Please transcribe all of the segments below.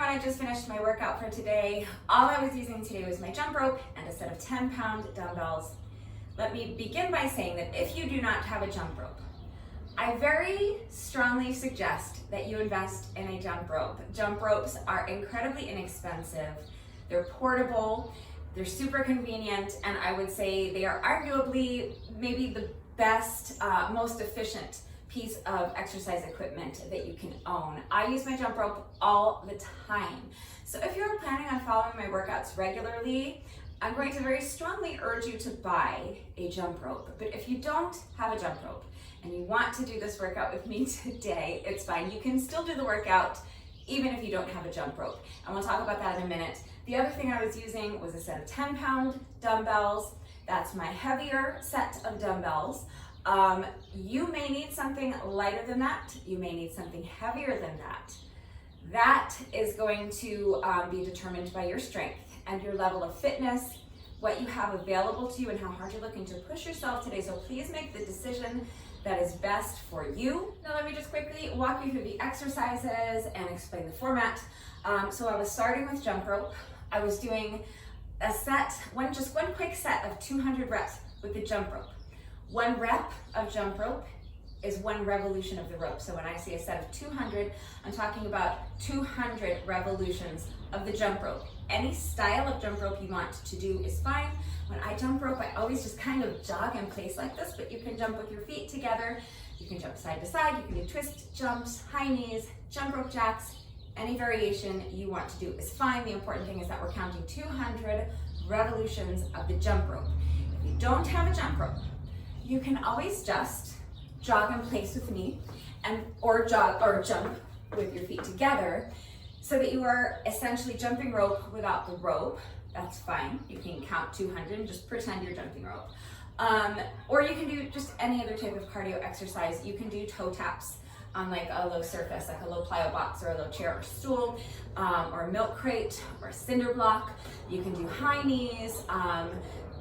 everyone, I just finished my workout for today. All I was using today was my jump rope and a set of 10-pound dumbbells. Let me begin by saying that if you do not have a jump rope, I very strongly suggest that you invest in a jump rope. Jump ropes are incredibly inexpensive. They're portable, they're super convenient, and I would say they are arguably maybe the best, most efficient piece of exercise equipment that you can own. I use my jump rope all the time. So if you're planning on following my workouts regularly, I'm going to very strongly urge you to buy a jump rope. But if you don't have a jump rope and you want to do this workout with me today, it's fine. You can still do the workout even if you don't have a jump rope. And we'll talk about that in a minute. The other thing I was using was a set of 10-pound dumbbells. That's my heavier set of dumbbells. You may need something lighter than that. You may need something heavier than that. That is going to be determined by your strength and your level of fitness, what you have available to you, and how hard you're looking to push yourself today. So please make the decision that is best for you. Now let me just quickly walk you through the exercises and explain the format. So I was starting with jump rope. I was doing a set, just one quick set of 200 reps with the jump rope. 1 rep of jump rope is 1 revolution of the rope. So when I say a set of 200, I'm talking about 200 revolutions of the jump rope. Any style of jump rope you want to do is fine. When I jump rope, I always just kind of jog in place like this, but you can jump with your feet together. You can jump side to side. You can do twist jumps, high knees, jump rope jacks. Any variation you want to do is fine. The important thing is that we're counting 200 revolutions of the jump rope. If you don't have a jump rope, you can always just jog in place with me or jump with your feet together so that you are essentially jumping rope without the rope. That's fine. You can count 200 and just pretend you're jumping rope. Or you can do just any other type of cardio exercise. You can do toe taps on like a low surface, like a low plyo box or a low chair or stool, or a milk crate or a cinder block. You can do high knees,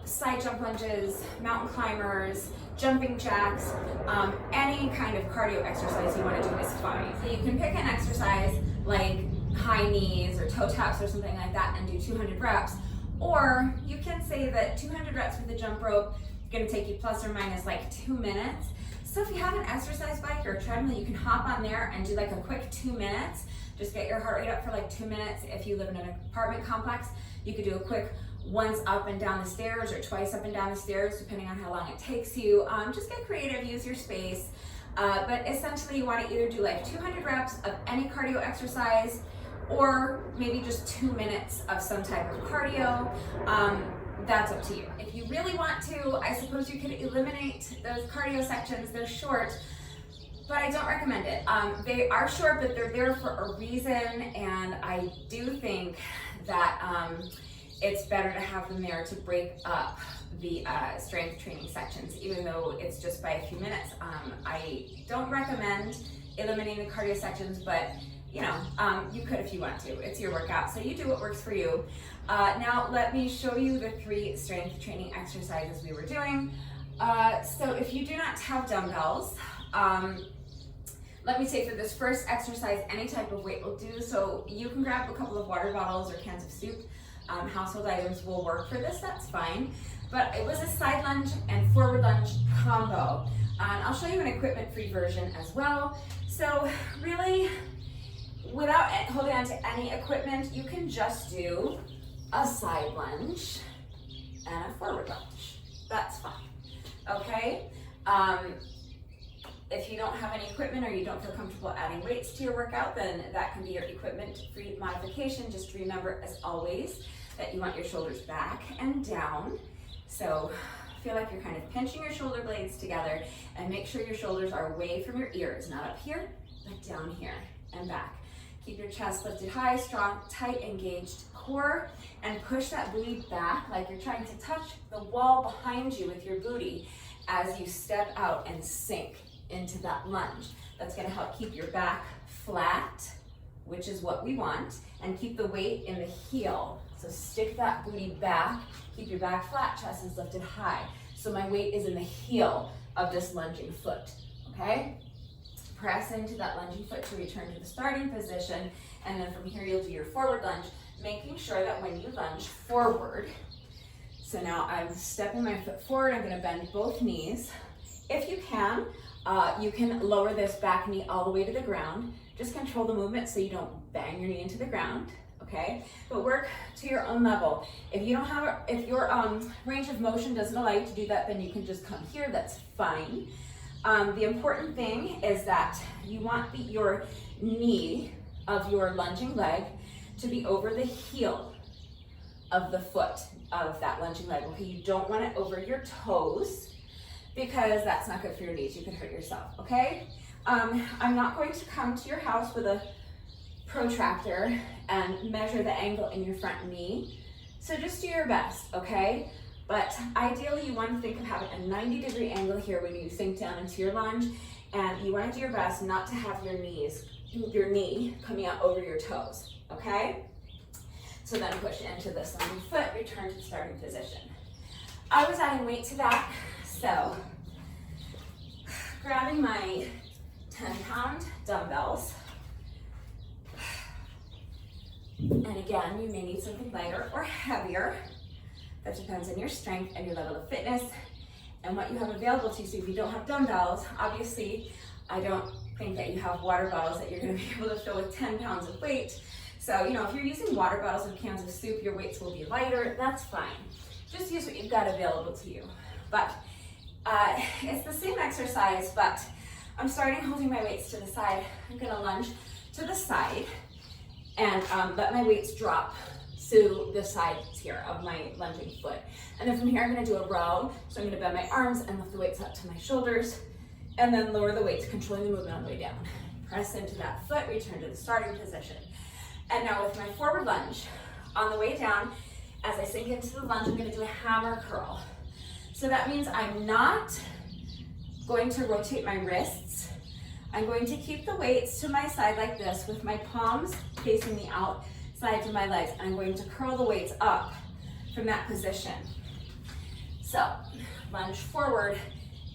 side jump lunges, mountain climbers, jumping jacks, any kind of cardio exercise you want to do is fine. So you can pick an exercise like high knees or toe taps or something like that and do 200 reps, or you can say that 200 reps with the jump rope is going to take you plus or minus like 2 minutes. So if you have an exercise bike or a treadmill, you can hop on there and do like a quick 2 minutes. Just get your heart rate up for like 2 minutes. If you live in an apartment complex, you could do a quick once up and down the stairs or twice up and down the stairs, depending on how long it takes you. Just get creative, use your space. But essentially you want to either do like 200 reps of any cardio exercise or maybe just 2 minutes of some type of cardio. That's up to you. If you really want to, I suppose you could eliminate those cardio sections. They're short, but I don't recommend it. They are short, but they're there for a reason, and I do think that it's better to have them there to break up the strength training sections, even though it's just by a few minutes. I don't recommend eliminating the cardio sections, but you know, you could if you want to. It's your workout, so you do what works for you. Now let me show you the 3 strength training exercises we were doing. So if you do not have dumbbells, let me say for this first exercise, any type of weight will do. So you can grab a couple of water bottles or cans of soup. Household items will work for this, that's fine. But it was a side lunge and forward lunge combo. And I'll show you an equipment-free version as well. So really, without holding on to any equipment, you can just do a side lunge and a forward lunge. That's fine, okay? If you don't have any equipment or you don't feel comfortable adding weights to your workout, then that can be your equipment-free modification. Just remember, as always, that you want your shoulders back and down. So feel like you're kind of pinching your shoulder blades together, and make sure your shoulders are away from your ears, not up here, but down here and back. Keep your chest lifted high, strong, tight, engaged core, and push that booty back like you're trying to touch the wall behind you with your booty as you step out and sink into that lunge. That's going to help keep your back flat, which is what we want, and keep the weight in the heel. So stick that booty back, keep your back flat, chest is lifted high. So my weight is in the heel of this lunging foot, okay? Press into that lunging foot to return to the starting position. And then from here, you'll do your forward lunge, making sure that when you lunge forward, so now I'm stepping my foot forward, I'm gonna bend both knees. If you can lower this back knee all the way to the ground. Just control the movement so you don't bang your knee into the ground, okay? But work to your own level. If you don't have, if your range of motion doesn't allow you to do that, then you can just come here, that's fine. The important thing is that you want your knee of your lunging leg to be over the heel of the foot of that lunging leg, okay? You don't want it over your toes because that's not good for your knees. You could hurt yourself, okay? I'm not going to come to your house with a protractor and measure the angle in your front knee. So just do your best, okay? But ideally you want to think of having a 90-degree angle here when you sink down into your lunge, and you want to do your best not to have your knee coming out over your toes, okay? So then push into this lunging foot, return to the starting position. I was adding weight to that, so grabbing my 10-pound dumbbells, and again, you may need something lighter or heavier. That depends on your strength and your level of fitness and what you have available to you. So if you don't have dumbbells, obviously, I don't think that you have water bottles that you're gonna be able to fill with 10 pounds of weight. So, you know, if you're using water bottles or cans of soup, your weights will be lighter, that's fine. Just use what you've got available to you. But it's the same exercise, but I'm starting holding my weights to the side. I'm gonna lunge to the side and let my weights drop to the sides here of my lunging foot. And then from here, I'm gonna do a row. So I'm gonna bend my arms and lift the weights up to my shoulders and then lower the weights, controlling the movement on the way down. Press into that foot, return to the starting position. And now with my forward lunge, on the way down, as I sink into the lunge, I'm gonna do a hammer curl. So that means I'm not going to rotate my wrists. I'm going to keep the weights to my side like this with my palms facing the outsides of my legs. I'm going to curl the weights up from that position. So lunge forward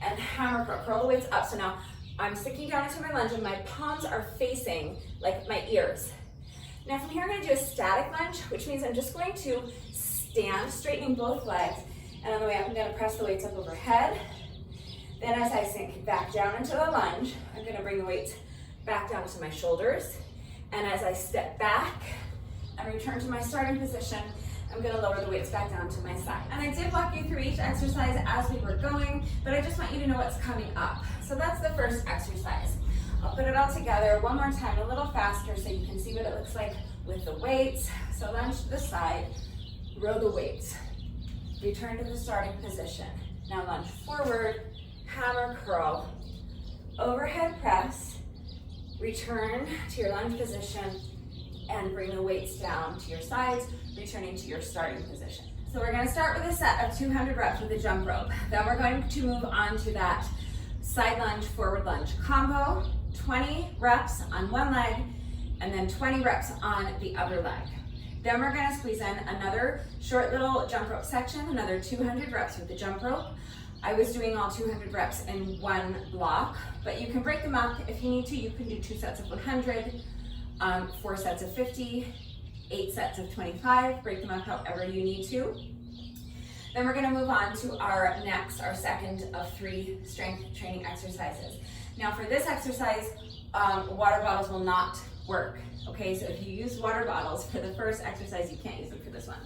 and hammer curl, curl the weights up. So now I'm sinking down into my lunge and my palms are facing like my ears. Now from here, I'm gonna do a static lunge, which means I'm just going to stand, straightening both legs, and on the way up, I'm gonna press the weights up overhead. Then as I sink back down into the lunge, I'm gonna bring the weights back down to my shoulders. And as I step back and return to my starting position, I'm gonna lower the weights back down to my side. And I did walk you through each exercise as we were going, but I just want you to know what's coming up. So that's the first exercise. I'll put it all together one more time, a little faster so you can see what it looks like with the weights. So lunge to the side, row the weights, return to the starting position. Now lunge forward, hammer curl, overhead press, return to your lunge position, and bring the weights down to your sides, returning to your starting position. So we're gonna start with a set of 200 reps with a jump rope. Then we're going to move on to that side lunge, forward lunge combo, 20 reps on one leg, and then 20 reps on the other leg. Then we're gonna squeeze in another short little jump rope section, another 200 reps with the jump rope. I was doing all 200 reps in one block, but you can break them up if you need to. You can do 2 sets of 100, 4 sets of 50, 8 sets of 25, break them up however you need to. Then we're gonna move on to our second of 3 strength training exercises. Now for this exercise, water bottles will not work, okay? So if you use water bottles for the first exercise, you can't use them for this one.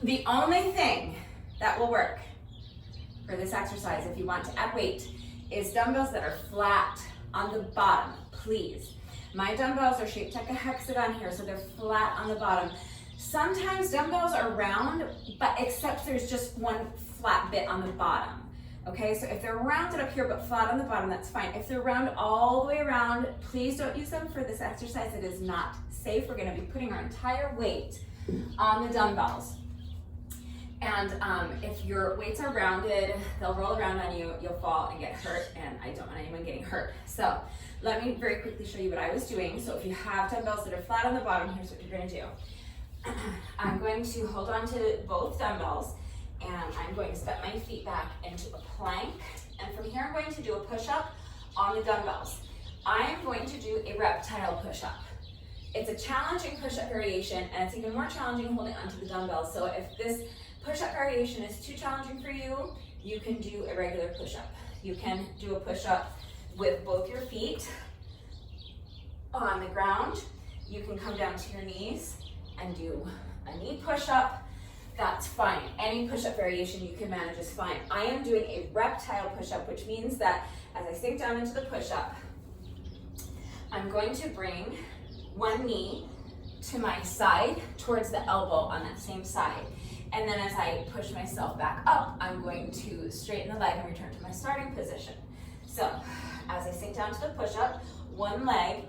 The only thing that will work for this exercise, if you want to add weight, is dumbbells that are flat on the bottom, please. My dumbbells are shaped like a hexagon here, so they're flat on the bottom. Sometimes dumbbells are round, but except there's just one flat bit on the bottom. Okay, so if they're rounded up here but flat on the bottom, that's fine. If they're round all the way around, please don't use them for this exercise. It is not safe. We're gonna be putting our entire weight on the dumbbells. And if your weights are rounded, they'll roll around on you, you'll fall and get hurt, and I don't want anyone getting hurt. So let me very quickly show you what I was doing. So if you have dumbbells that are flat on the bottom, here's what you're gonna do. I'm going to hold on to both dumbbells, and I'm going to step my feet back into a plank. And from here, I'm going to do a push-up on the dumbbells. I am going to do a reptile push-up. It's a challenging push-up variation, and it's even more challenging holding onto the dumbbells. So if this push-up variation is too challenging for you, you can do a regular push-up. You can do a push-up with both your feet on the ground. You can come down to your knees and do a knee push-up. That's fine. Any push-up variation you can manage is fine. I am doing a reptile push-up, which means that as I sink down into the push-up, I'm going to bring one knee to my side towards the elbow on that same side. And then as I push myself back up, I'm going to straighten the leg and return to my starting position. So as I sink down to the push-up, one leg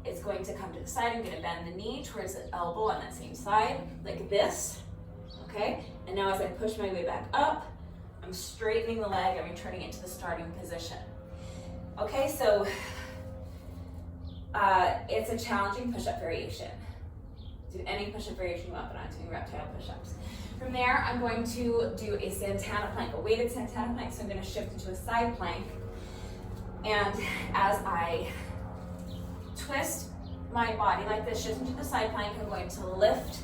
is going to come to the side. I'm going to bend the knee towards the elbow on that same side, like this. Okay? And now as I push my way back up, I'm straightening the leg and returning it to the starting position. Okay, so it's a challenging push-up variation. Do any push-up variation you want, but I'm doing reptile push-ups. From there, I'm going to do a Santana plank, a weighted Santana plank. So I'm going to shift into a side plank. And as I twist my body like this, shift into the side plank, I'm going to lift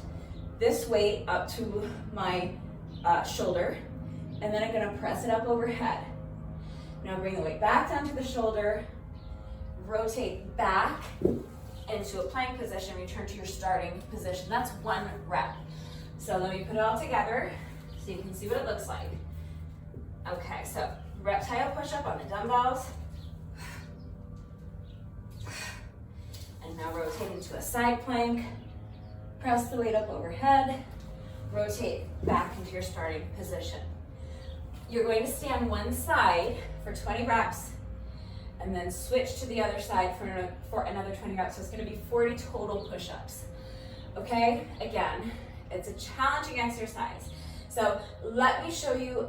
this weight up to my shoulder. And then I'm going to press it up overhead. Now bring the weight back down to the shoulder. Rotate back into a plank position, return to your starting position. That's one rep. So let me put it all together so you can see what it looks like. Okay, so reptile push-up on the dumbbells. And now rotate into a side plank. Press the weight up overhead. Rotate back into your starting position. You're going to stay on one side for 20 reps and then switch to the other side for another 20 reps. So it's going to be 40 total push-ups. Okay, again, it's a challenging exercise. So let me show you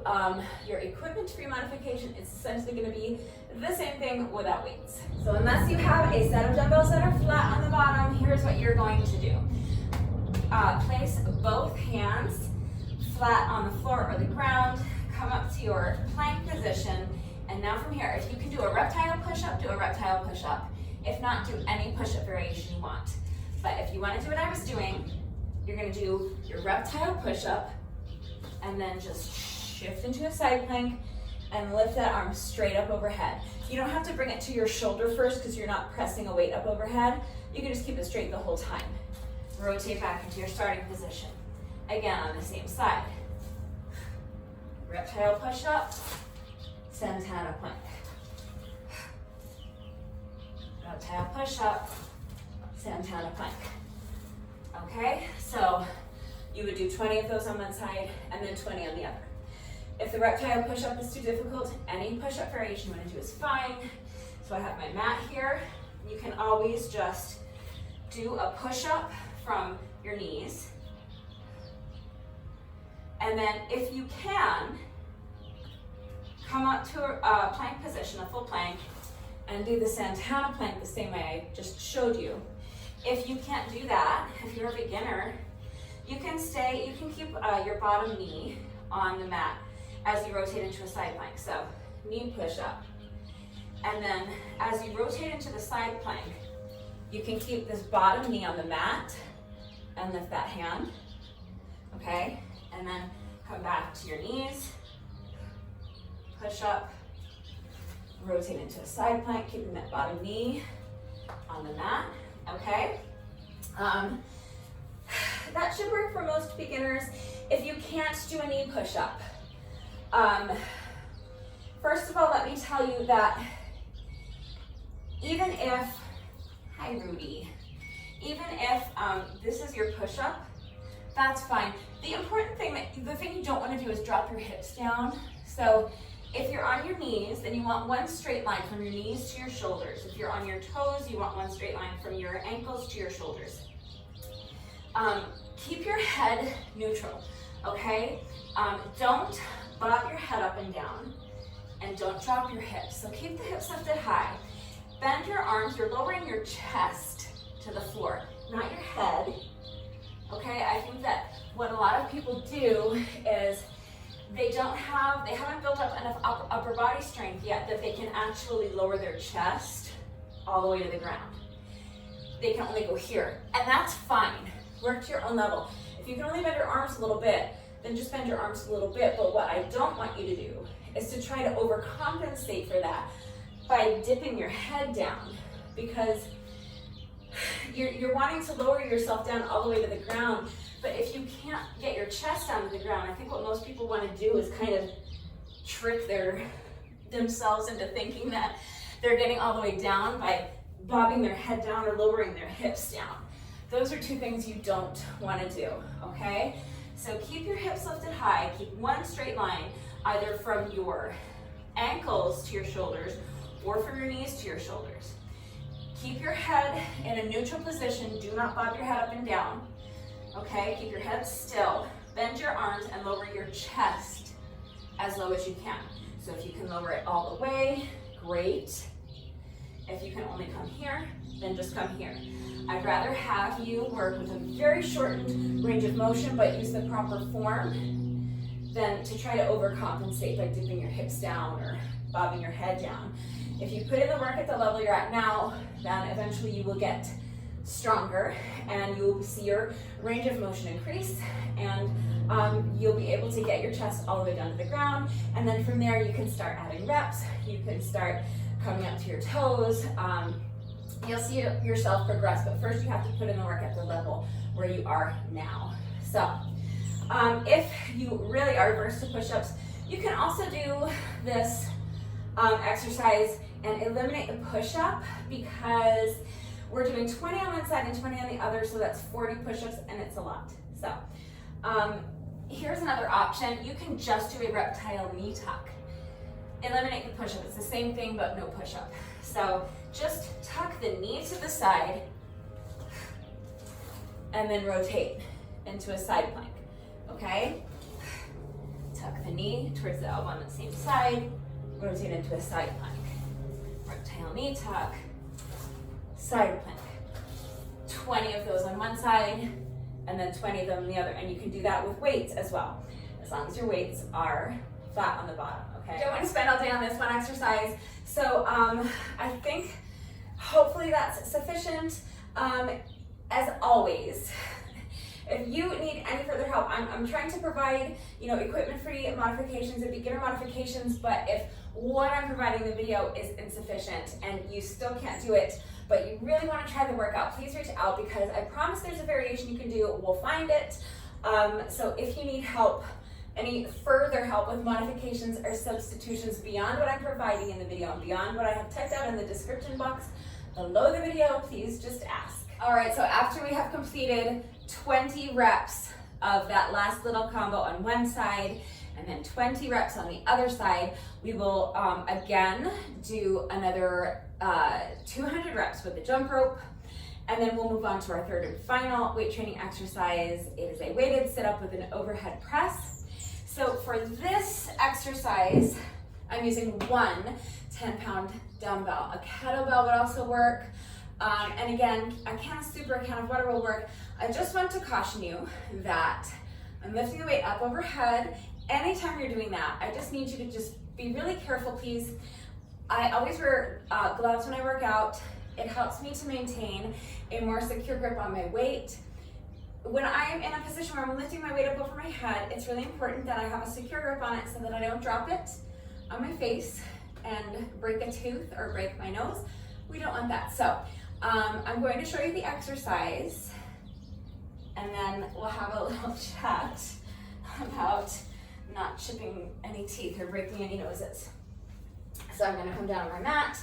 your equipment for your modification. It's essentially going to be the same thing without weights. So unless you have a set of dumbbells that are flat on the bottom, here's what you're going to do. Place both hands flat on the floor or the ground. Come up to your plank position. And now from here, if you can do a reptile push-up, do a reptile push-up. If not, do any push-up variation you want. But if you want to do what I was doing, you're going to do your reptile push-up and then just shift into a side plank and lift that arm straight up overhead. You don't have to bring it to your shoulder first because you're not pressing a weight up overhead. You can just keep it straight the whole time. Rotate back into your starting position. Again, on the same side. Reptile push-up. Santana plank. Reptile push-up, Santana plank. Okay, so you would do 20 of those on one side and then 20 on the other. If the reptile push-up is too difficult, any push-up variation you want to do is fine. So I have my mat here. You can always just do a push-up from your knees. And then if you can, come up to a plank position, a full plank, and do the Santana plank the same way I just showed you. If you can't do that, if you're a beginner, you can keep your bottom knee on the mat as you rotate into a side plank. So knee push up. And then as you rotate into the side plank, you can keep this bottom knee on the mat and lift that hand, okay? And then come back to your knees. Push up, rotate into a side plank, keeping that bottom knee on the mat, okay? That should work for most beginners. If you can't do a knee push-up, first of all, let me tell you that even if, hi Rudy, even if this is your push-up, that's fine. The important thing, the thing you don't want to do is drop your hips down. So if you're on your knees, then you want one straight line from your knees to your shoulders. If you're on your toes, you want one straight line from your ankles to your shoulders. Keep your head neutral, okay? Don't bob your head up and down, and don't drop your hips. So keep the hips lifted high. Bend your arms, you're lowering your chest to the floor, not your head, okay? I think that what a lot of people do is they haven't built up enough upper body strength yet that they can actually lower their chest all the way to the ground. They can only go here, and that's fine. Work to your own level. If you can only bend your arms a little bit, then just bend your arms a little bit, but what I don't want you to do is to try to overcompensate for that by dipping your head down, because you're wanting to lower yourself down all the way to the ground, but if you can't get your chest down to the ground, I think what most people want to do is kind of trick themselves into thinking that they're getting all the way down by bobbing their head down or lowering their hips down. Those are two things you don't want to do, okay? So keep your hips lifted high, keep one straight line, either from your ankles to your shoulders or from your knees to your shoulders. Keep your head in a neutral position, do not bob your head up and down, okay? Keep your head still, bend your arms and lower your chest as low as you can. So if you can lower it all the way, great. If you can only come here, then just come here. I'd rather have you work with a very shortened range of motion but use the proper form than to try to overcompensate by dipping your hips down or bobbing your head down. If you put in the work at the level you're at now, then eventually you will get stronger and you'll see your range of motion increase, and you'll be able to get your chest all the way down to the ground, and then from there you can start adding reps, you can start coming up to your toes. You'll see yourself progress, but first you have to put in the work at the level where you are now. So if you really are averse to push-ups, you can also do this exercise and eliminate the push-up, because we're doing 20 on one side and 20 on the other, so that's 40 push-ups, and it's a lot. So here's another option. You can just do a reptile knee tuck. Eliminate the push-up. It's the same thing, but no push-up. So just tuck the knee to the side and then rotate into a side plank, okay? Tuck the knee towards the elbow on the same side, rotate into a side plank. Reptile knee tuck, side plank. 20 of those on one side and then 20 of them on the other. And you can do that with weights as well, as long as your weights are flat on the bottom, okay? Don't want to spend all day on this one exercise, so I think hopefully that's sufficient. As always, if you need any further help, I'm trying to provide, equipment-free modifications and beginner modifications, but if what I'm providing in the video is insufficient and you still can't do it, but you really want to try the workout, please reach out, because I promise there's a variation you can do. We'll find it. So if you need help, any further help with modifications or substitutions beyond what I'm providing in the video and beyond what I have typed out in the description box below the video, please just ask. All right, so after we have completed 20 reps of that last little combo on one side and then 20 reps on the other side, we will again do another 200 reps with the jump rope, and then we'll move on to our third and final weight training exercise. It is a weighted sit-up with an overhead press. So for this exercise, I'm using one 10-pound dumbbell. A kettlebell would also work. And again, a can of soup or a can of water will work. I just want to caution you that I'm lifting the weight up overhead. Anytime you're doing that, I just need you to just be really careful, please. I always wear gloves when I work out. It helps me to maintain a more secure grip on my weight. When I'm in a position where I'm lifting my weight up over my head, it's really important that I have a secure grip on it so that I don't drop it on my face and break a tooth or break my nose. We don't want that. So I'm going to show you the exercise, and then we'll have a little chat about not chipping any teeth or breaking any noses. So I'm gonna come down on my mat.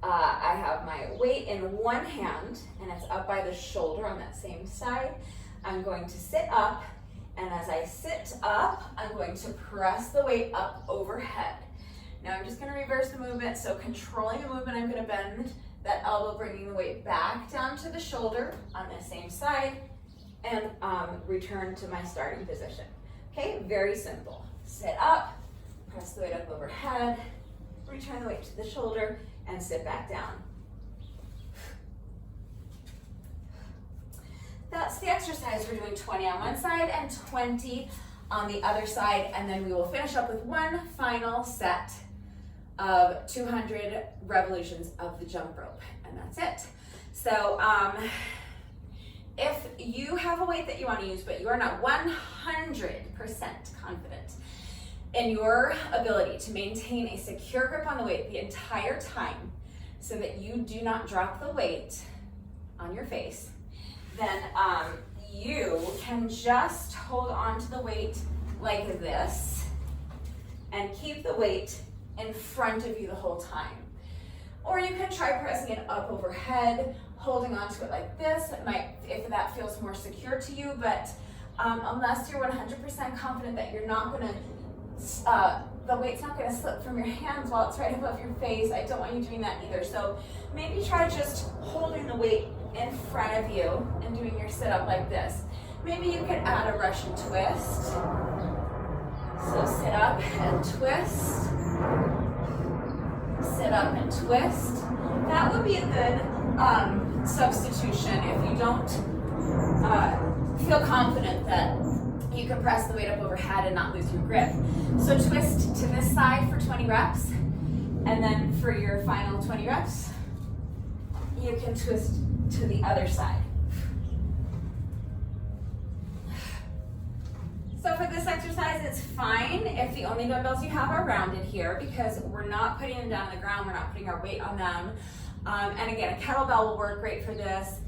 I have my weight in one hand and it's up by the shoulder on that same side. I'm going to sit up, and as I sit up, I'm going to press the weight up overhead. Now I'm just gonna reverse the movement, so controlling the movement, I'm gonna bend that elbow, bringing the weight back down to the shoulder on the same side, and return to my starting position. Okay, very simple. Sit up, press the weight up overhead, return the weight to the shoulder, and sit back down. That's the exercise. We're doing 20 on one side and 20 on the other side, and then we will finish up with one final set of 200 revolutions of the jump rope, and and that's it. So if you have a weight that you want to use, but you are not 100% confident in your ability to maintain a secure grip on the weight the entire time so that you do not drop the weight on your face, then you can just hold on to the weight like this and keep the weight in front of you the whole time. Or you can try pressing it up overhead, holding onto it like this. It might, if that feels more secure to you, but unless you're 100% confident that you're not gonna, the weight's not gonna slip from your hands while it's right above your face, I don't want you doing that either. So maybe try just holding the weight in front of you and doing your sit-up like this. Maybe you could add a Russian twist. So sit up and twist. Sit up and twist. That would be a good substitution if you don't feel confident that you can press the weight up overhead and not lose your grip. So twist to this side for 20 reps, and then for your final 20 reps, you can twist to the other side. So for this exercise, it's fine if the only dumbbells you have are rounded here, because we're not putting them down on the ground, we're not putting our weight on them. And again, a kettlebell will work great for this.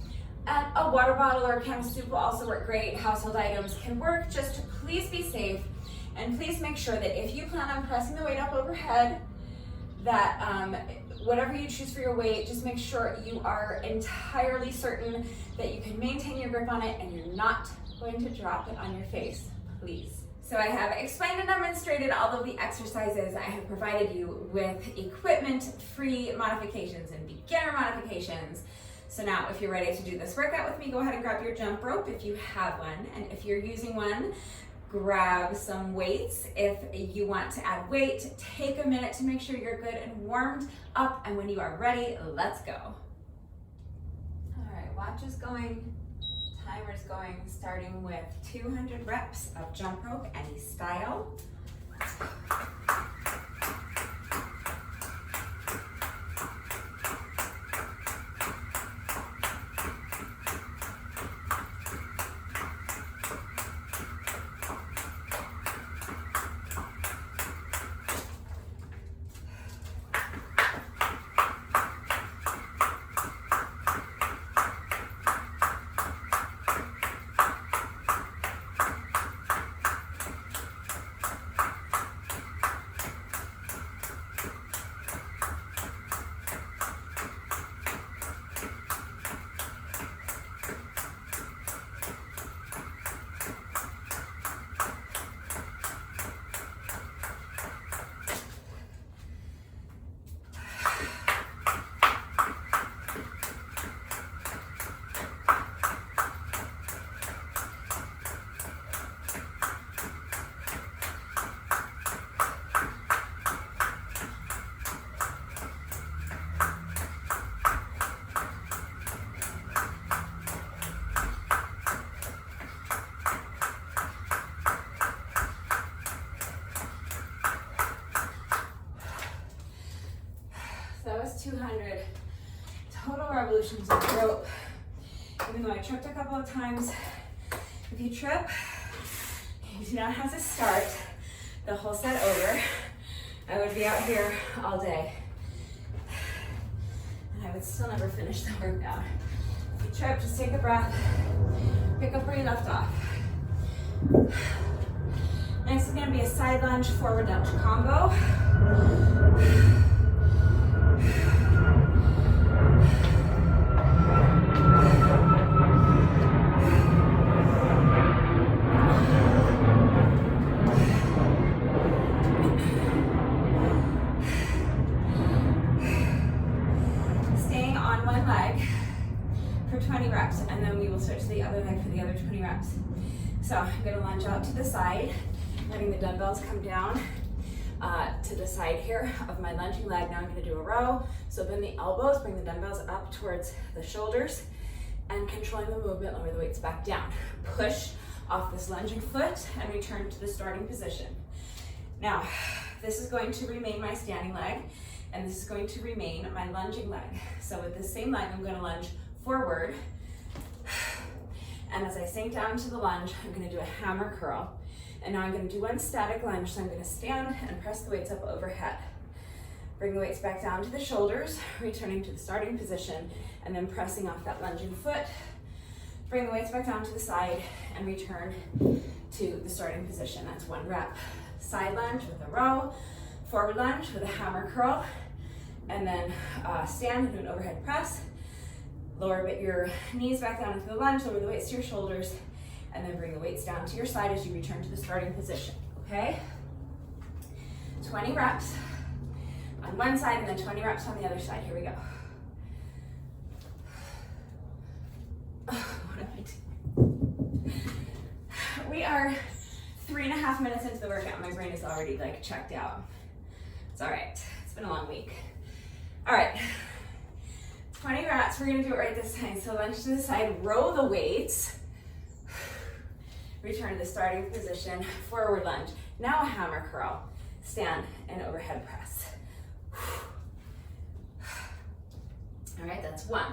And a water bottle or a can of soup will also work great. Household items can work. Just please be safe, and please make sure that if you plan on pressing the weight up overhead, that whatever you choose for your weight, just make sure you are entirely certain that you can maintain your grip on it and you're not going to drop it on your face, please. So I have explained and demonstrated all of the exercises. I have provided you with equipment-free modifications and beginner modifications. So now if you're ready to do this workout with me, go ahead and grab your jump rope if you have one. And if you're using one, grab some weights. If you want to add weight, take a minute to make sure you're good and warmed up. And when you are ready, let's go. All right, watch is going. Timer's going, starting with 200 reps of jump rope, any style. That was 200 total revolutions of rope. Even though I tripped a couple of times, if you trip, you do not have to start the whole set over. I would be out here all day, and I would still never finish the workout. If you trip, just take a breath, pick up where you left off. Next is going to be a side lunge, forward lunge combo. Staying on one leg for 20 reps, and then we will switch to the other leg for the other 20 reps. So I'm going to lunge out to the side, letting the dumbbells come down to the side here of my lunging leg. Now I'm going to do a row. So bend the elbows, bring the dumbbells up towards the shoulders, and controlling the movement, lower the weights back down. Push off this lunging foot and return to the starting position. Now, this is going to remain my standing leg. and this is going to remain my lunging leg. So with the same leg, I'm gonna lunge forward. And as I sink down to the lunge, I'm gonna do a hammer curl. And now I'm gonna do one static lunge, so I'm gonna stand and press the weights up overhead. Bring the weights back down to the shoulders, returning to the starting position, and then pressing off that lunging foot. Bring the weights back down to the side and return to the starting position. That's 1 rep. Side lunge with a row, forward lunge with a hammer curl, and then stand and do an overhead press. Lower your knees back down into the lunge, lower the weights to your shoulders, and then bring the weights down to your side as you return to the starting position, okay? 20 reps on one side and then 20 reps on the other side. Here we go. What am I doing? We are 3.5 minutes into the workout. My brain is already like checked out. It's all right. It's been a long week. All right. 20 reps, we're gonna do it right this time. So lunge to the side, row the weights, return to the starting position, forward lunge. Now a hammer curl, stand and overhead press. All right, that's 1.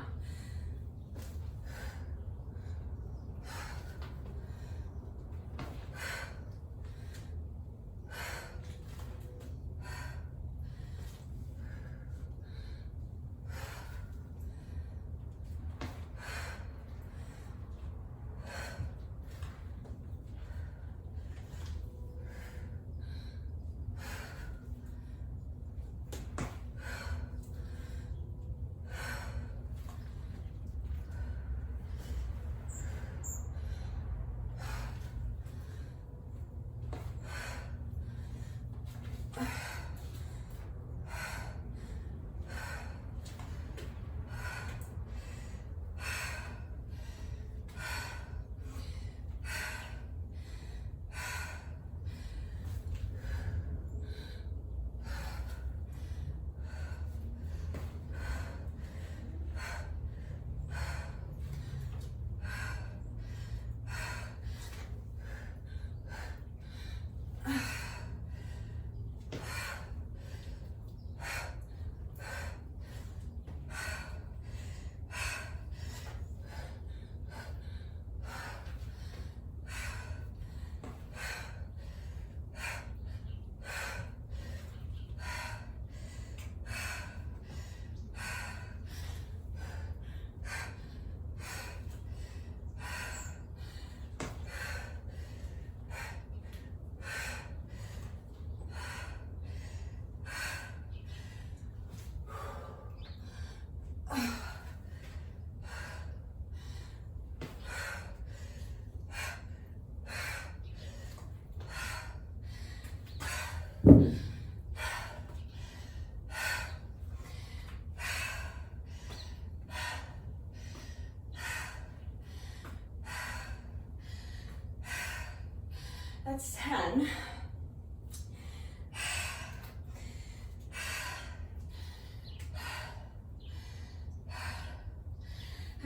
That's 10.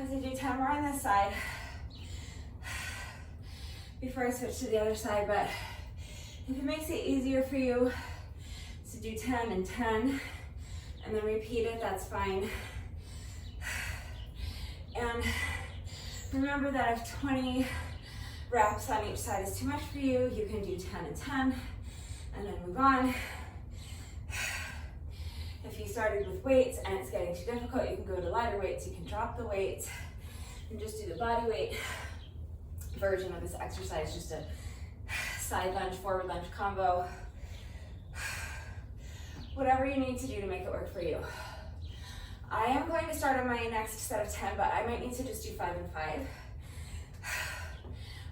As I do 10 more on this side before I switch to the other side, but if it makes it easier for you to do 10 and 10 and then repeat it, that's fine. And remember that if 20 reps on each side is too much for you, you can do 10 and 10 and then move on. If you started with weights and it's getting too difficult, you can go to lighter weights. You can drop the weights and just do the body weight version of this exercise, just a side lunge, forward lunge combo. Whatever you need to do to make it work for you. I am going to start on my next set of 10, but I might need to just do 5 and 5.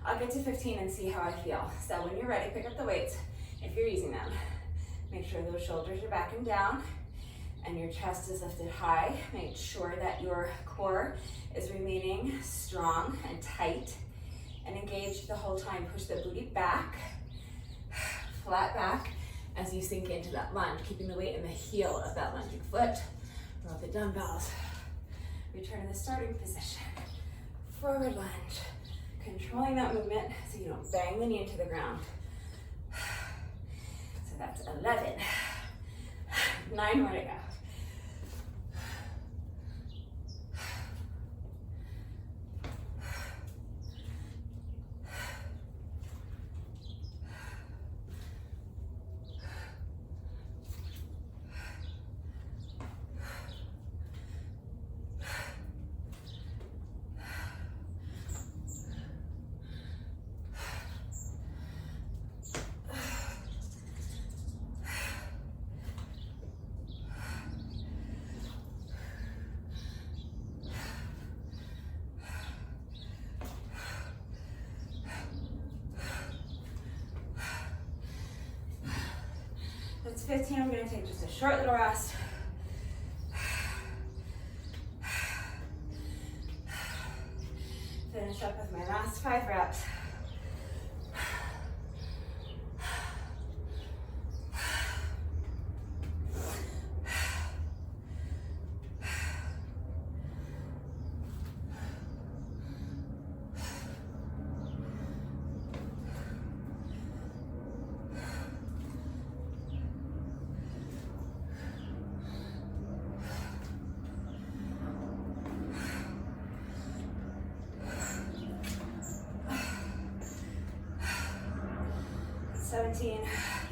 I'll get to 15 and see how I feel. So when you're ready, pick up the weights if you're using them. Make sure those shoulders are back and down and your chest is lifted high. Make sure that your core is remaining strong and tight and engaged the whole time. Push the booty back, flat back as you sink into that lunge, keeping the weight in the heel of that lunging foot. Roll the dumbbells. Return to the starting position. Forward lunge. Controlling that movement so you don't bang the knee into the ground. So that's 11, 9 more to go. That's 15. I'm going to take just a short little rest. Finish up with my last 5 reps.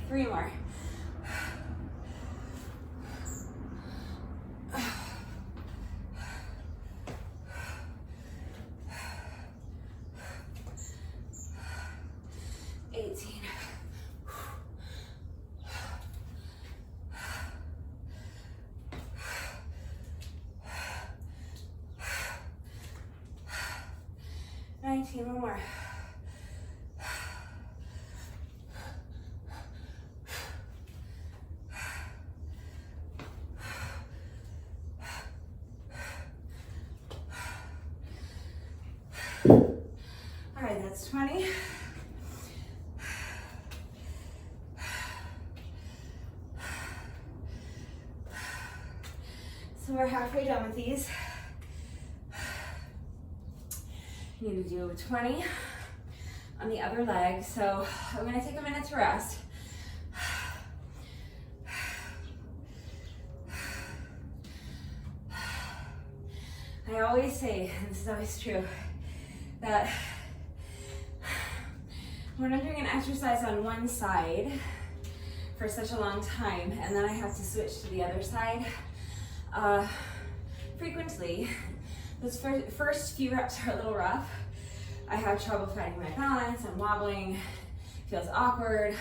Three more. One more. All right, that's 20. So we're halfway done with these. You need to do 20 on the other leg. So I'm going to take a minute to rest. I always say, and this is always true, that when I'm doing an exercise on one side for such a long time, and then I have to switch to the other side, frequently, those first few reps are a little rough. I have trouble finding my balance, I'm wobbling, feels awkward.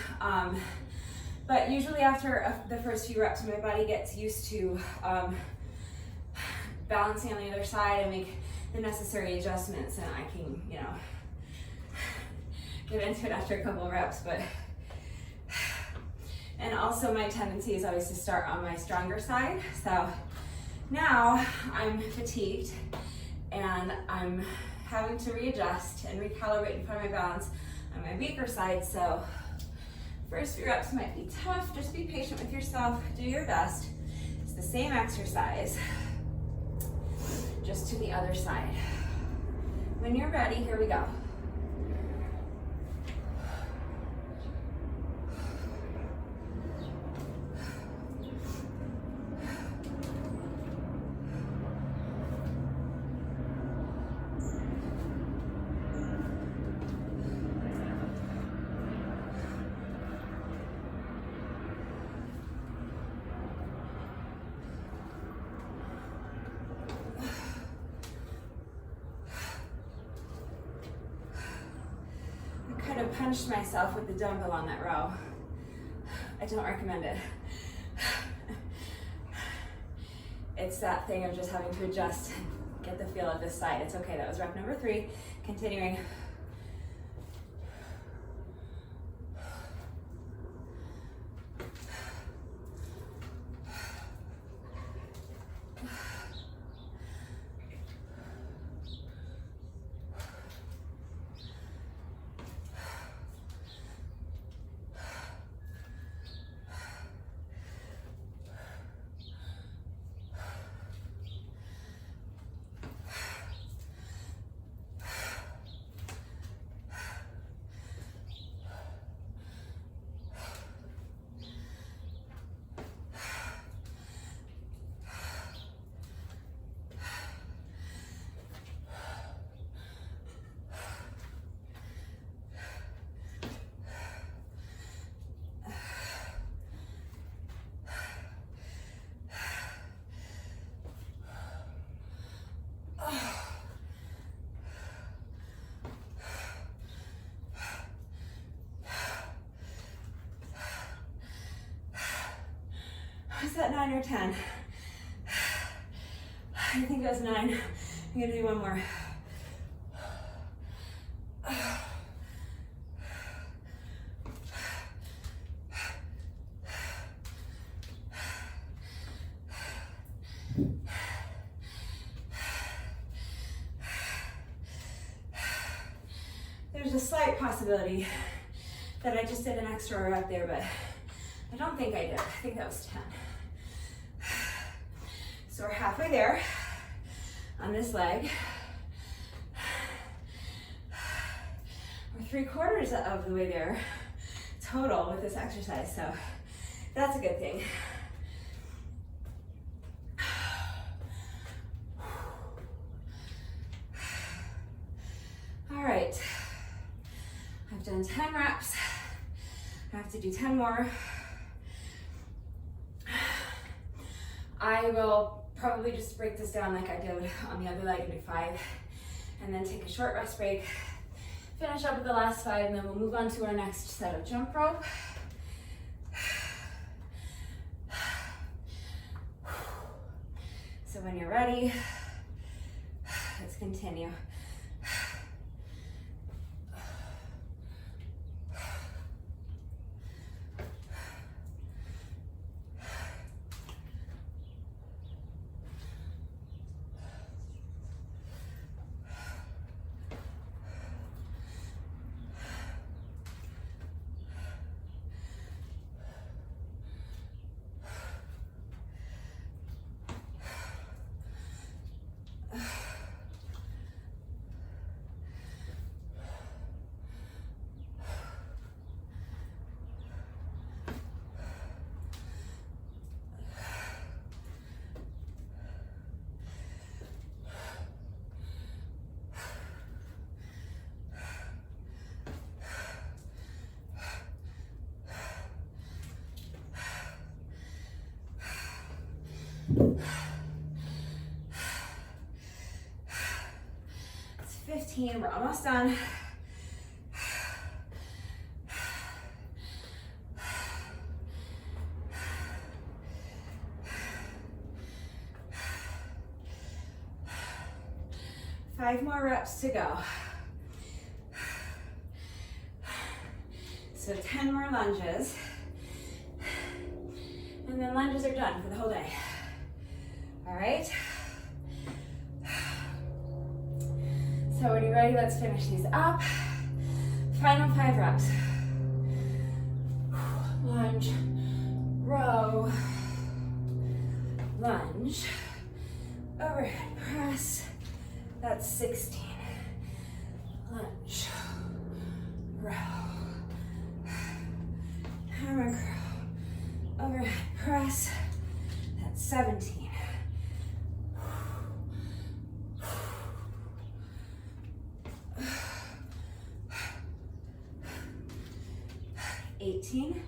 But usually after the first few reps, my body gets used to balancing on the other side and make the necessary adjustments, and I can, get into it after a couple of reps. And also my tendency is always to start on my stronger side. So now I'm fatigued and I'm having to readjust and recalibrate and find my balance on my weaker side. So first few reps might be tough. Just be patient with yourself. Do your best. It's the same exercise, just to the other side. When you're ready, here we go. Punched myself with the dumbbell on that row. I don't recommend it. It's that thing of just having to adjust and get the feel of this side. It's okay, that was rep number 3. Continuing. Was that 9 or 10? I think it was 9. I'm gonna do one more. There's a slight possibility that I just did an extra rep there, but I don't think I did. I think that was 10. So we're halfway there on this leg. We're 3/4 of the way there total with this exercise, so that's a good thing. All right, I've done 10 reps. I have to do 10 more. I will probably just break this down like I did on the other leg and do 5, and then take a short rest break, finish up with the last 5, and then we'll move on to our next set of jump rope. So when you're ready, let's continue. It's 15, we're almost done. Five more reps to go. So 10 more lunges. And then lunges are done for the whole day. All right. So when you're ready, let's finish these up. Final 5 reps. Lunge, row, lunge, overhead press. That's 16. Lunge, row, hammer curl, overhead press. That's 17. 18.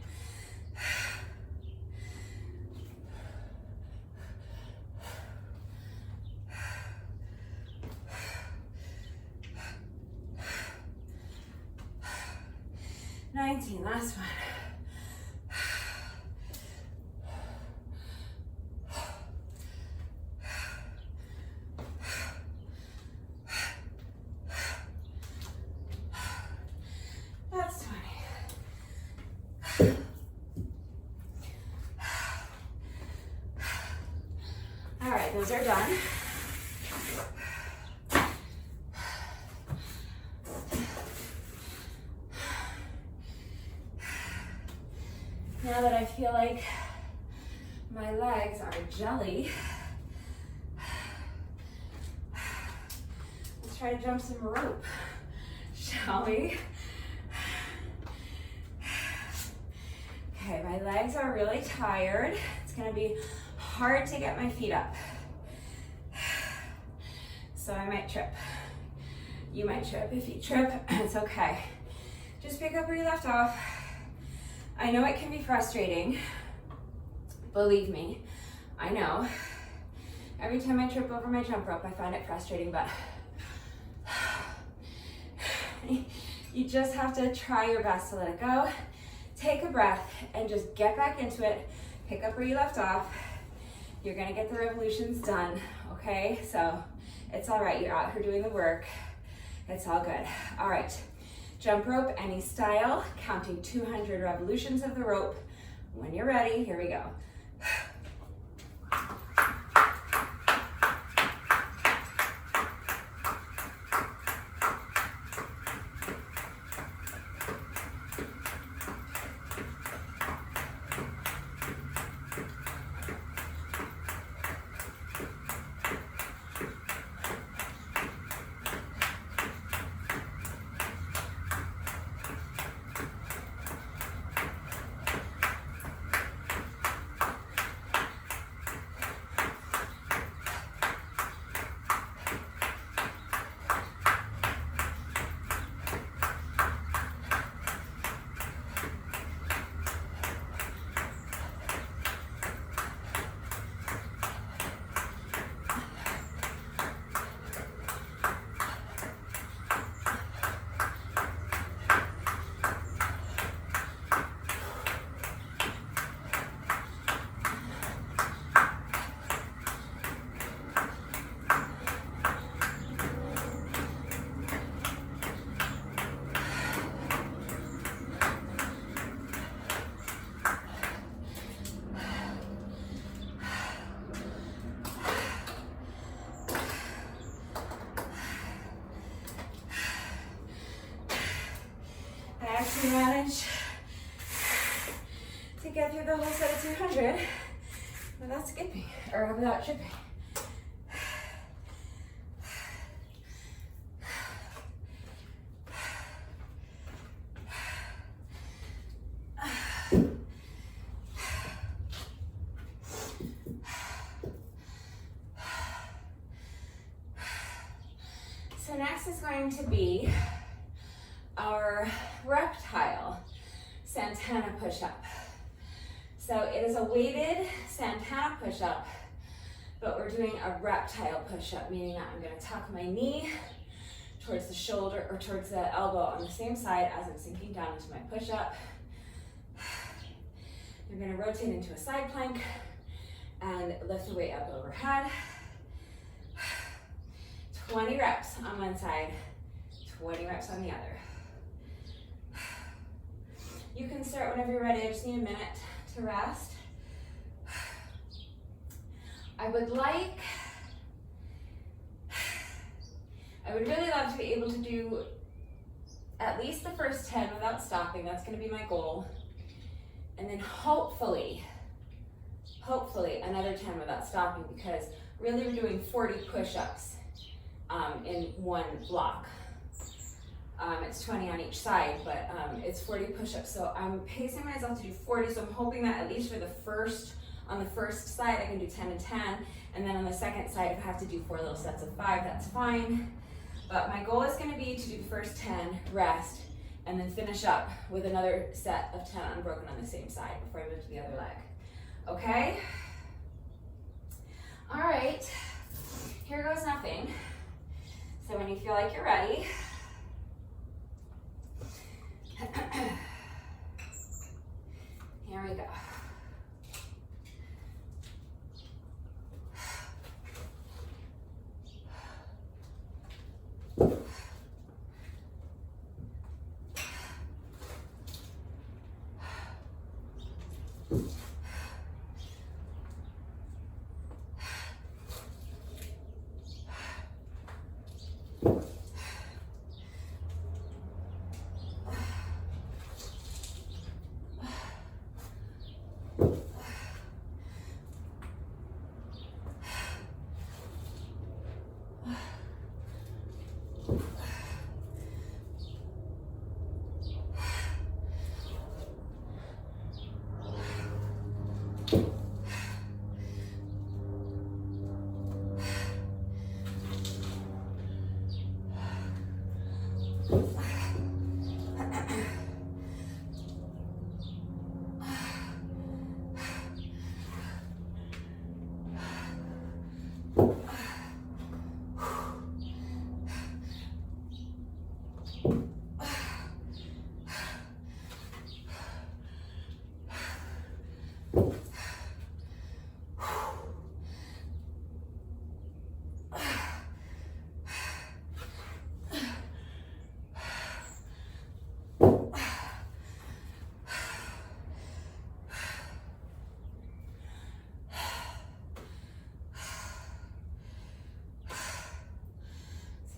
19, last one. That's 20. All right, those are done. Now that I feel like my legs are jelly, let's try to jump some rope, shall we? Okay, my legs are really tired. It's gonna be hard to get my feet up. So I might trip. You might trip. If you trip, it's okay. Just pick up where you left off. I know it can be frustrating. Believe me, I know. Every time I trip over my jump rope, I find it frustrating, but you just have to try your best to let it go. Take a breath and just get back into it. Pick up where you left off. You're gonna get the revolutions done, okay? So it's all right, you're out here doing the work. It's all good. All right, jump rope, any style, counting 200 revolutions of the rope. When you're ready, here we go. Manage to get through the whole set of 200 without skipping or without chipping. So next is going to be our reptile Santana push-up. So it is a weighted Santana push-up, but we're doing a reptile push-up, meaning that I'm going to tuck my knee towards the shoulder or towards the elbow on the same side as I'm sinking down into my push-up. You're going to rotate into a side plank and lift the weight up overhead. 20 reps on one side, 20 reps on the other. You can start whenever you're ready. I just need a minute to rest. I would really love to be able to do at least the first 10 without stopping. That's going to be my goal. And then hopefully another 10 without stopping, because really we're doing 40 push-ups in one block. It's 20 on each side, but it's 40 push-ups. So I'm pacing myself to do 40. So I'm hoping that at least for on the first side, I can do 10 and 10. And then on the second side, if I have to do 4 little sets of 5, that's fine. But my goal is going to be to do the first 10, rest, and then finish up with another set of 10 unbroken on the same side before I move to the other leg. Okay? All right. Here goes nothing. So when you feel like you're ready, here we go.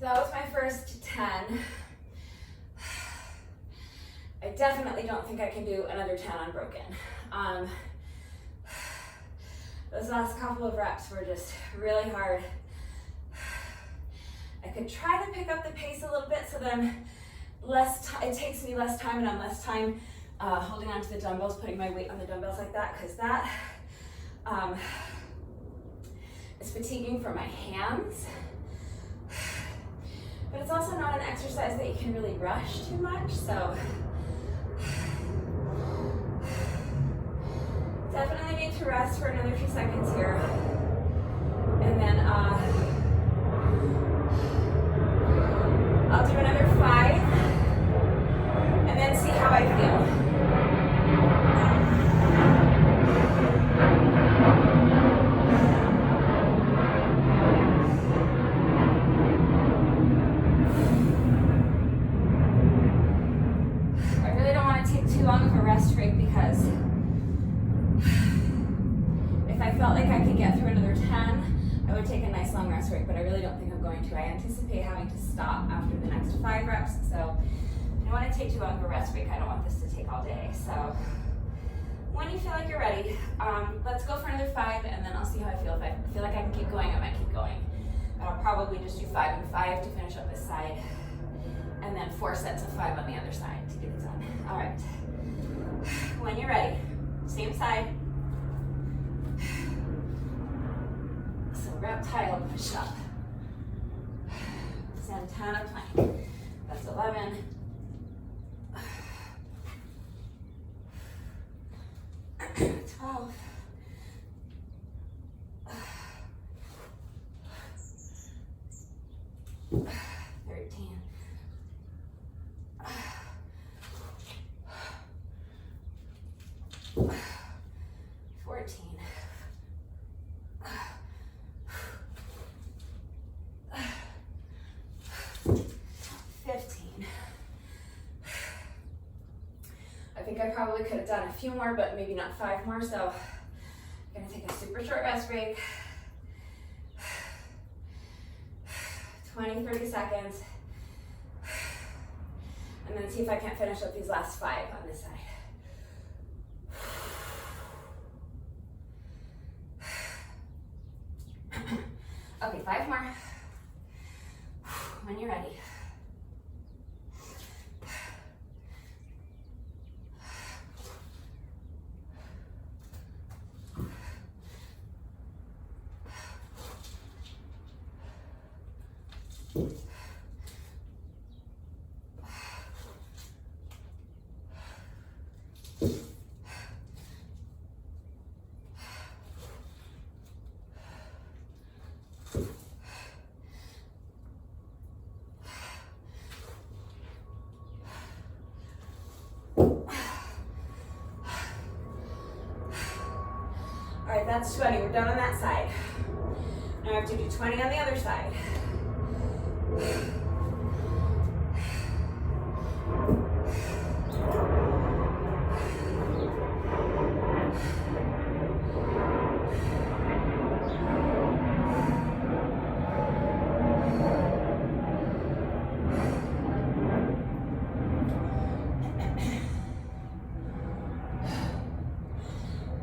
that was my first 10. I definitely don't think I can do another 10 unbroken. Those last couple of reps were just really hard. I could try to pick up the pace a little bit so that it takes me less time and I'm less time holding onto the dumbbells, putting my weight on the dumbbells like that, because that is fatiguing for my hands. But it's also not an exercise that you can really rush too much, so definitely need to rest for another 2 seconds here. And then I'll do another 5 and then see how I feel. I really don't want to take too long of a rest break, because if I felt like I could get through another 10, I would take a nice long rest break, but I really don't think I'm going to. I anticipate having to stop after the next 5 reps, so I don't want to take too long of a rest break. I don't want this to take all day. So when you feel like you're ready, let's go for another 5, and then I'll see how I feel. If I feel like I can keep going, I might keep going. But I'll probably just do 5 and 5 to finish up this side, and then 4 sets of 5 on the other side to get it done. All right. When you're ready, same side. So reptile push-up. Santana plank. That's 11. 12. 13. 14. 15. I think I probably could have done a few more, but maybe not 5 more, so I'm gonna take a super short rest break. 20, 30 seconds. And then see if I can't finish up these last 5 on this side. Okay, 5 more. When you're ready. All right, that's 20. We're done on that side. Now I have to do 20 on the other side.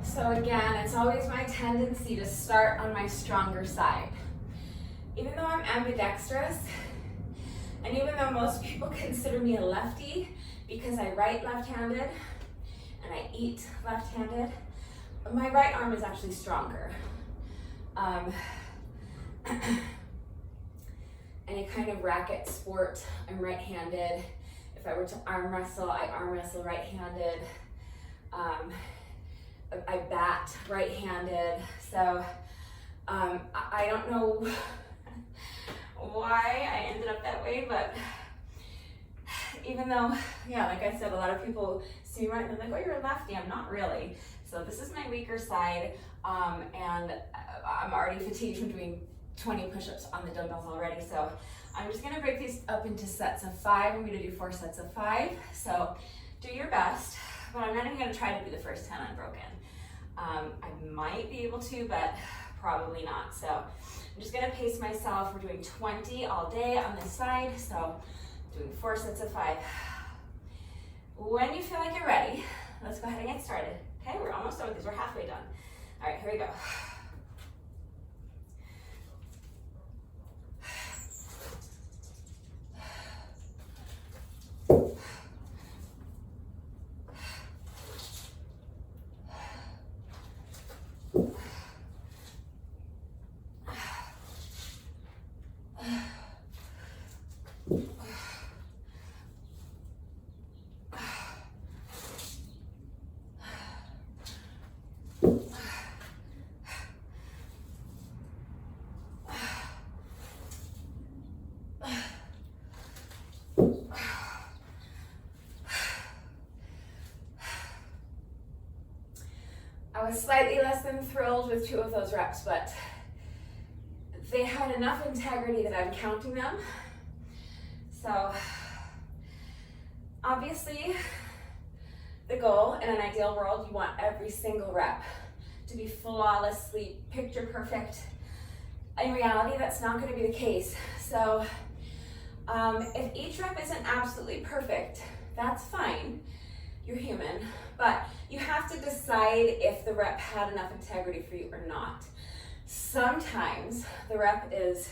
So again, it's always my tendency to start on my stronger side. Even though I'm ambidextrous, and even though most people consider me a lefty because I write left-handed and I eat left-handed, my right arm is actually stronger. Any kind of racket sport, I'm right-handed. If I were to arm wrestle, I arm wrestle right-handed. I bat right-handed, so I don't know why I ended up that way, but even though, yeah, like I said, a lot of people see me right and they're like, oh, you're a lefty. I'm not really. So this is my weaker side, and I'm already fatigued from doing 20 push-ups on the dumbbells already, so I'm just gonna break these up into sets of 5. I'm gonna do 4 sets of 5, so do your best, but I'm not even gonna try to do the first 10 unbroken. I might be able to, but Probably not. So I'm just gonna pace myself. We're doing 20 all day on this side, so doing 4 sets of 5. When you feel like you're ready, let's go ahead and get started. Okay, we're almost done with these. We're halfway done. All right, here we go. I was slightly less than thrilled with 2 of those reps, but they had enough integrity that I'm counting them. So obviously the goal in an ideal world, you want every single rep to be flawlessly picture perfect. In reality, that's not going to be the case. So if each rep isn't absolutely perfect, that's fine. You're human, but you have to decide if the rep had enough integrity for you or not. Sometimes the rep is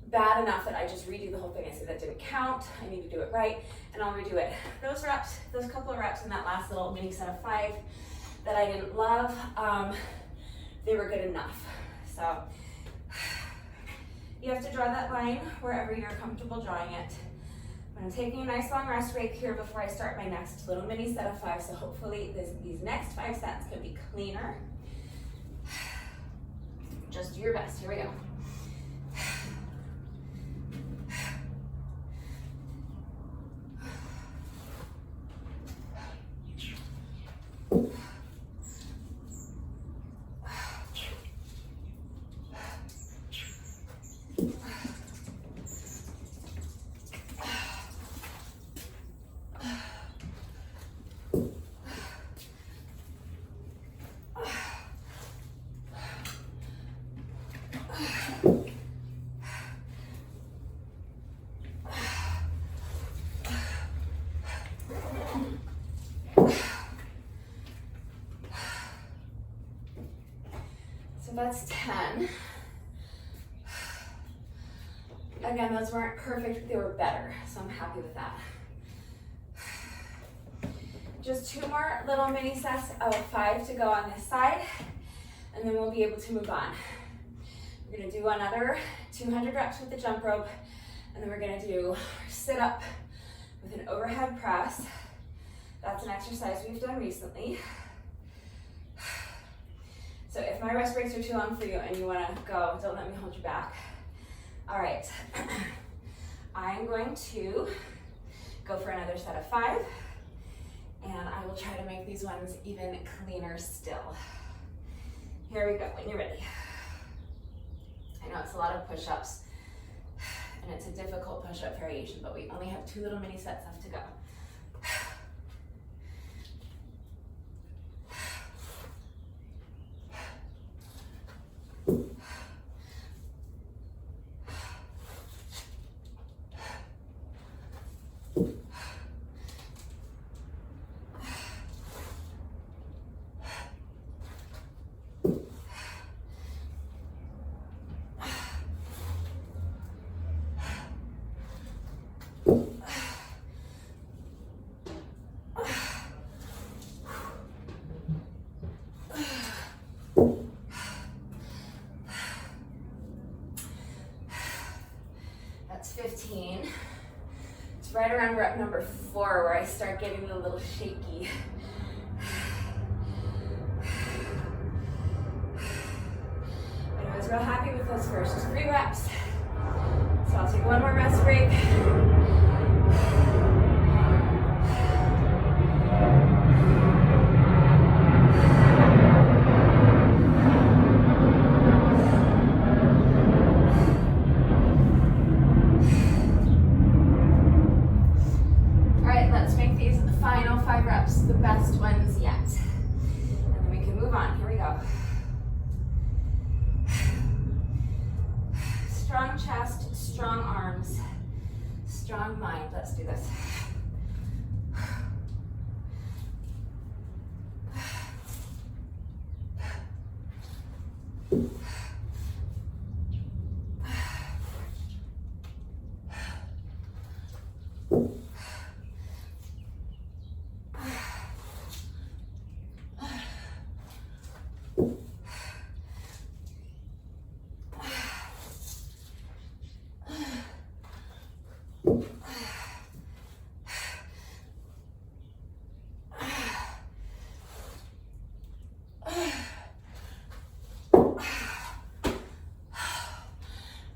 bad enough that I just redo the whole thing. I say that didn't count, I need to do it right, and I'll redo it. Those reps, those couple of reps in that last little mini set of 5 that I didn't love, they were good enough. So you have to draw that line wherever you're comfortable drawing it. I'm taking a nice long rest break here before I start my next little mini set of 5, so hopefully these next 5 sets can be cleaner. Just do your best. Here we go. That's 10. Again, those weren't perfect, but they were better, so I'm happy with that. Just 2 more little mini sets of 5 to go on this side, and then we'll be able to move on. We're gonna do another 200 reps with the jump rope, and then we're gonna do sit up with an overhead press. That's an exercise we've done recently. So if my rest breaks are too long for you and you want to go, don't let me hold you back. All right, I'm going to go for another set of 5, and I will try to make these ones even cleaner still. Here we go, when you're ready. I know it's a lot of push-ups, and it's a difficult push-up variation, but we only have 2 little mini sets left to go. That's 15. It's right around rep number 4 where I start getting a little shaky. But I was real happy with those first 3 reps. So I'll take 1 more rest break. The best ones yet. And then we can move on. Here we go. strong chest, strong arms, strong mind. Let's do this.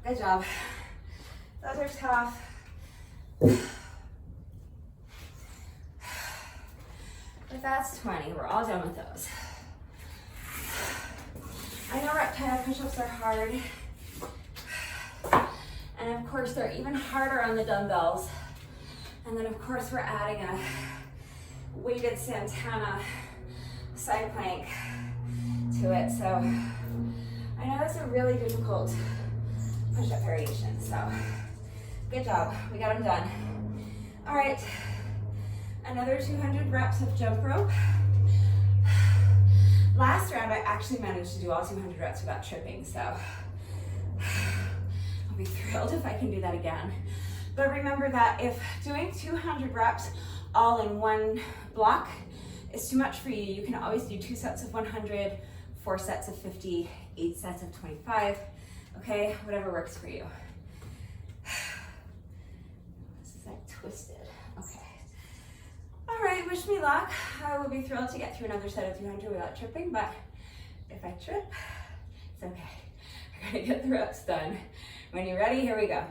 Good job. Those are tough. But that's 20. We're all done with those. I know reptile push-ups are hard. And of course, they're even harder on the dumbbells. And then of course, we're adding a weighted Santana side plank to it. So I know that's a really difficult push-up variation. So good job. We got them done. All right. Another 200 reps of jump rope. Last round, I actually managed to do all 200 reps without tripping, so I'll be thrilled if I can do that again. But remember that if doing 200 reps all in one block is too much for you, you can always do 2 sets of 100, 4 sets of 50, 8 sets of 25, okay? Whatever works for you. This is like twisted, okay. All right, wish me luck. I will be thrilled to get through another set of 200 without tripping, but if I trip, it's okay. I gotta get the reps done. When you're ready, here we go.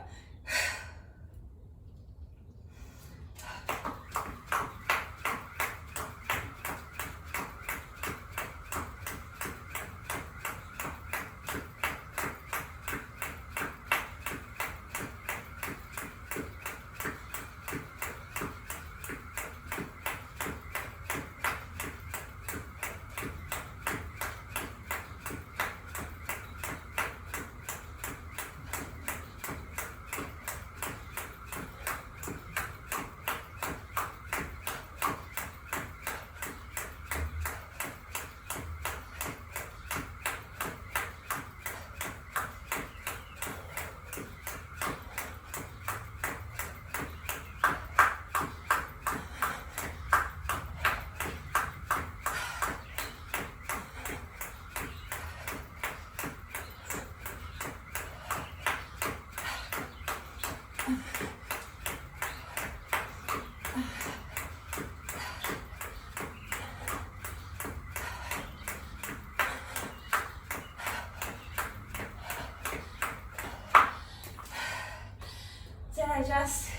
Did I just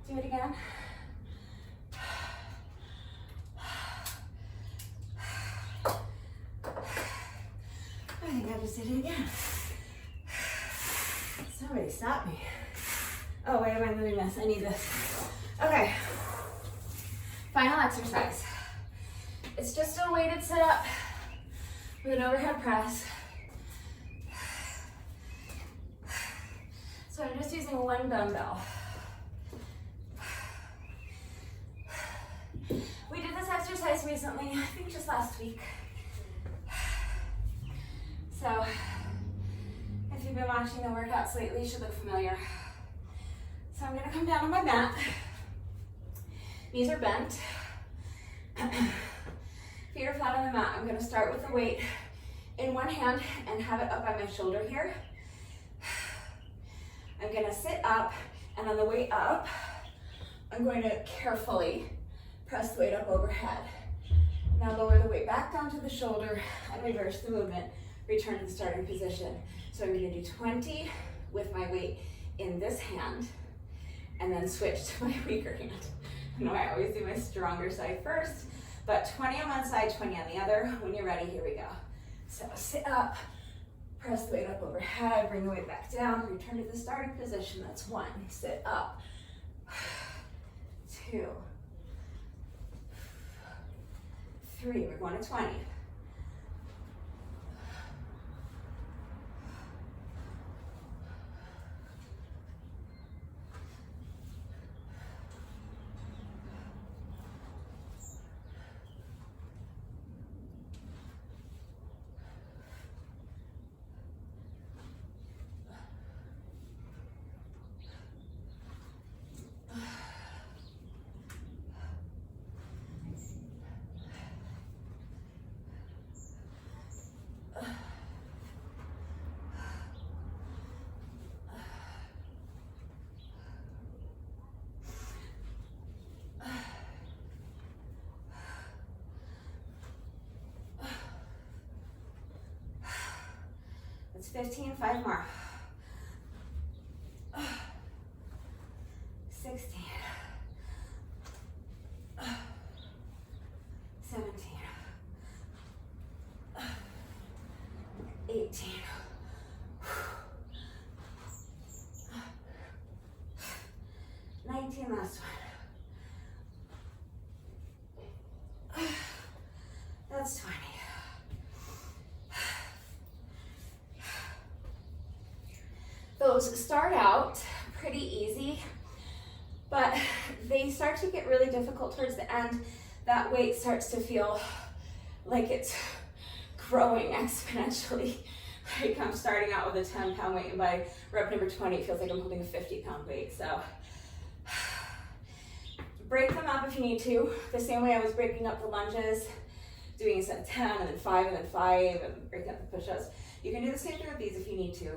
do it again? I think I just did it again. Somebody stop me. Oh, wait, am I moving this? I need this. Okay. Final exercise. It's just a weighted sit-up with an overhead press. So I'm just using one dumbbell. We did this exercise recently, I think just last week. So if you've been watching the workouts lately, you should look familiar. So I'm gonna come down on my mat. Knees are bent. Feet are flat on the mat. I'm gonna start with the weight in one hand and have it up by my shoulder here. I'm gonna sit up, and on the way up, I'm going to carefully press the weight up overhead. Now lower the weight back down to the shoulder and reverse the movement. Return to the starting position. So I'm gonna do 20 with my weight in this hand, and then switch to my weaker hand. I know I always do my stronger side first, but 20 on one side, 20 on the other. When you're ready, here we go. So sit up, press the weight up overhead, bring the weight back down, return to the starting position. That's 1. Sit up. 2. 3. We're going to 20. 4. It's 15, 5 more. 16. 17. 18. 19, last one. That's 20. Those start out pretty easy, but they start to get really difficult towards the end. That weight starts to feel like it's growing exponentially. Like I'm starting out with a 10-pound weight, and by rep number 20, it feels like I'm holding a 50-pound weight. So break them up if you need to, the same way I was breaking up the lunges, doing a set of 10 and then 5 and then 5 and breaking up the push-ups. You can do the same thing with these if you need to.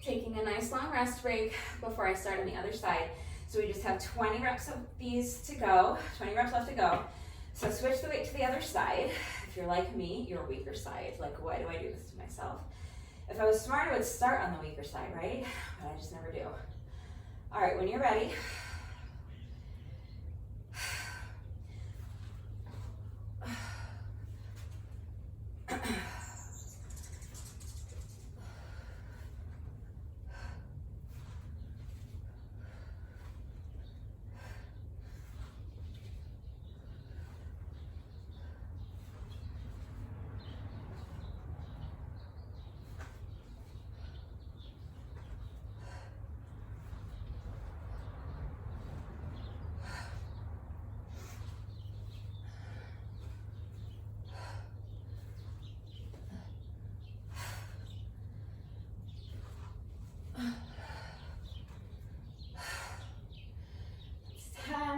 Taking a nice long rest break before I start on the other side. So we just have 20 reps of these to go, 20 reps left to go. So switch the weight to the other side. If you're like me, you're weaker side. Like, why do I do this to myself? If I was smart, I would start on the weaker side, right? But I just never do. All right, when you're ready,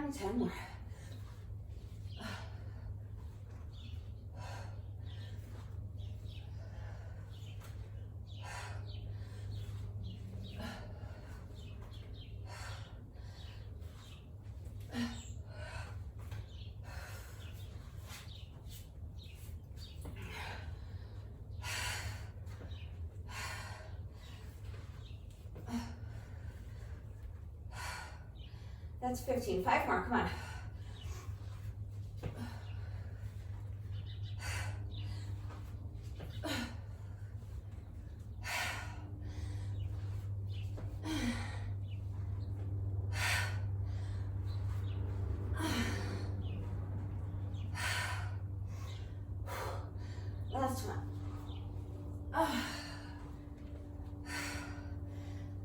it's 10 more. That's 15. 5 more, come on. Last one.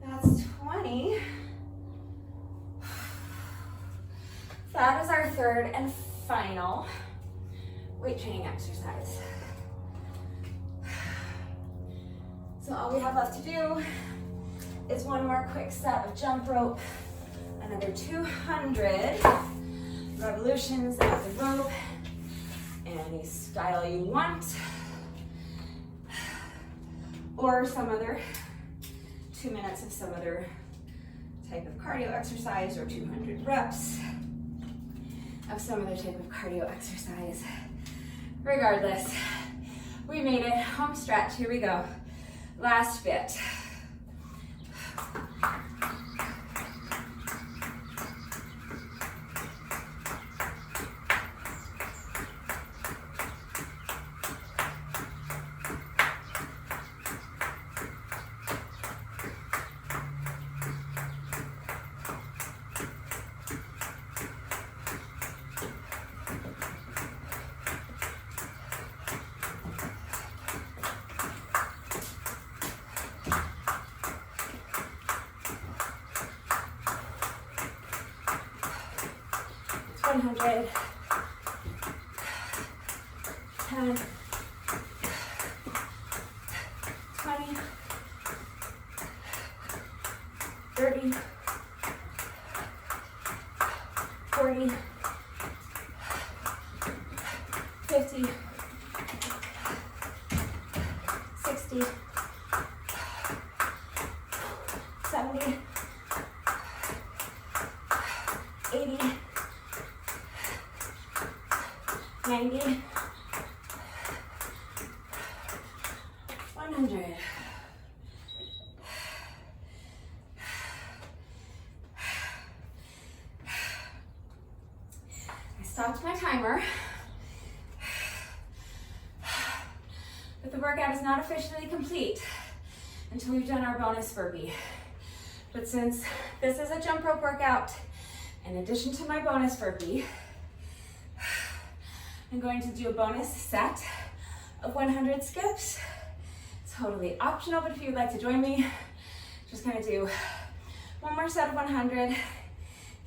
That's 20. That is our third and final weight training exercise. So all we have left to do is one more quick set of jump rope, another 200 revolutions of the rope, any style you want, or some other 2 minutes of some other type of cardio exercise, or 200 reps of some other type of cardio exercise. Regardless, we made it. Home stretch, here we go. Last bit. $100, 10, 20, 30, 40, 50, 60, 70, 80, 90, 100. I stopped my timer, but the workout is not officially complete until we've done our bonus burpee. But since this is a jump rope workout, in addition to my bonus burpee, I'm going to do a bonus set of 100 skips. It's totally optional, but if you'd like to join me, just gonna do one more set of 100,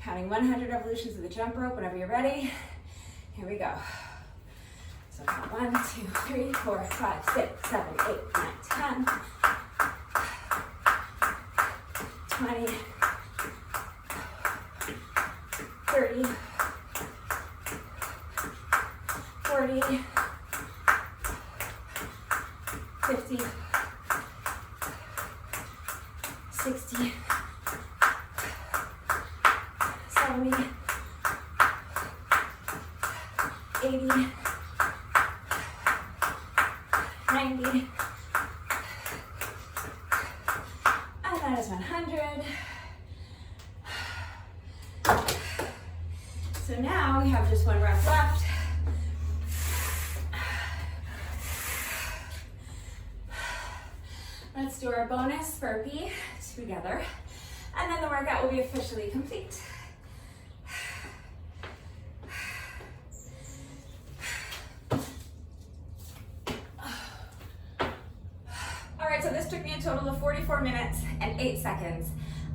counting 100 revolutions of the jump rope whenever you're ready. Here we go. So 1, 2, 3, 4, 5, 6, 7, 8, 9, 10, 20, 30, 40, 50, 60, 70, 80, 90, and that is 100. So now we have just one rep left. Let's do our bonus burpee together, and then the workout will be officially complete. All right, so this took me a total of 44 minutes and 8 seconds.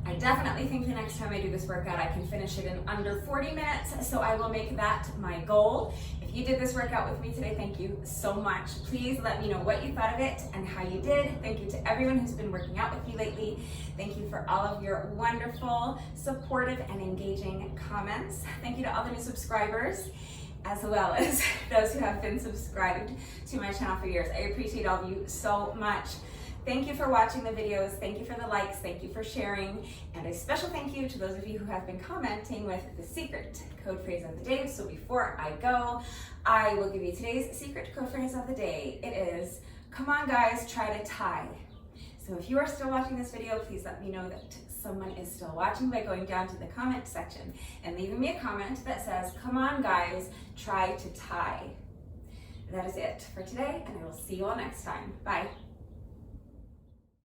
I definitely think the next time I do this workout, I can finish it in under 40 minutes, so I will make that my goal. If you did this workout with me today, thank you so much. Please let me know what you thought of it and how you did. Thank you to everyone who's been working out with me lately. Thank you for all of your wonderful, supportive, and engaging comments. Thank you to all the new subscribers, as well as those who have been subscribed to my channel for years. I appreciate all of you so much. Thank you for watching the videos. Thank you for the likes. Thank you for sharing. And a special thank you to those of you who have been commenting with the secret code phrase of the day. So before I go, I will give you today's secret code phrase of the day. It is, come on guys, try to tie. So if you are still watching this video, please let me know that someone is still watching by going down to the comment section and leaving me a comment that says, come on guys, try to tie. That is it for today, and I will see you all next time. Bye.